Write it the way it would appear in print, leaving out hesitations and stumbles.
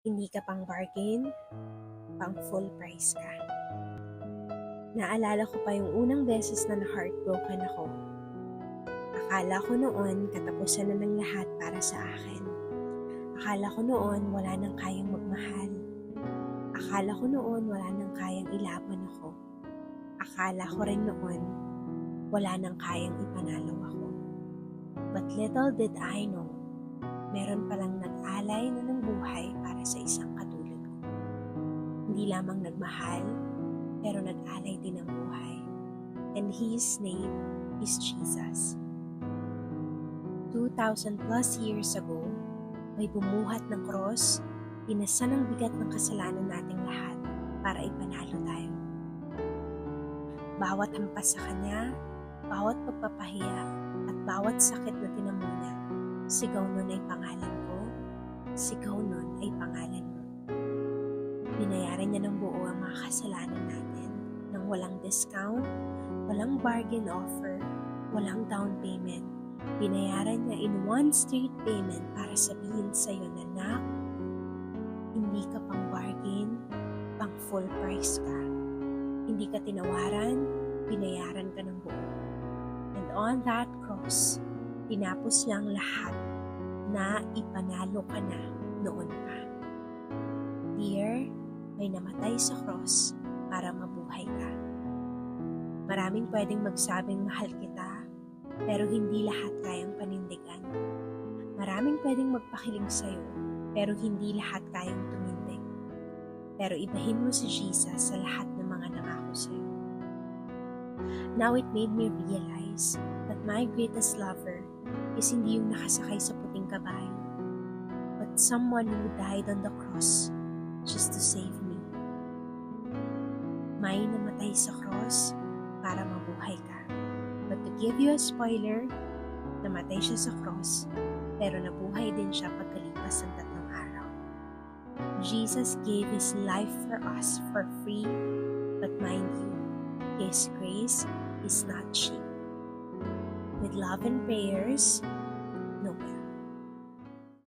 Hindi ka pang bargain, pang full price ka. Naalala ko pa yung unang beses na na-heartbroken ako. Akala ko noon katapusan na ng lahat para sa akin. Akala ko noon wala nang kayang magmahal. Akala ko noon wala nang kayang ilaban ako. Akala ko rin noon wala nang kayang ipanalo ako. But little did I know, meron palang nag-alay na ng buhay para sa isang katulad ko. Hindi lamang nagmahal, pero nag-alay din ng buhay. And His name is Jesus. 2,000 plus years ago, may bumuhat ng cross, pinasa ng bigat ng kasalanan nating lahat para ipanalo tayo. Bawat hampas sa Kanya, bawat pagpapahiya, at bawat sakit na tinamo niya, sigaw nun ay pangalan ko, sigaw nun ay pangalan mo. Binayaran niya ng buo ang mga kasalanan natin nang walang discount, walang bargain offer, walang down payment. Binayaran niya in one straight payment para sabihin sa'yo na, "Nak, hindi ka pang bargain, pang full price ka. Hindi ka tinawaran, binayaran ka ng buo." And on that cross, tinapos niya ang lahat na ipanalo ka na noon pa. Dear, may namatay sa cross para mabuhay ka. Maraming pwedeng magsabing mahal kita, pero hindi lahat kayang panindigan. Maraming pwedeng magpakiling sa'yo, pero hindi lahat kayang tumindig. Pero ibahin mo si Jesus sa lahat ng mga nangako sa'yo. Now it made me realize that my greatest lover is hindi yung nakasakay sa puting kabayo, but someone who died on the cross just to save me. May namatay sa cross para mabuhay ka. But to give you a spoiler, namatay siya sa cross, pero nabuhay din siya pagkalipas ng 3 araw. Jesus gave His life for us for free, but mind you, His grace is not cheap. With love and prayers,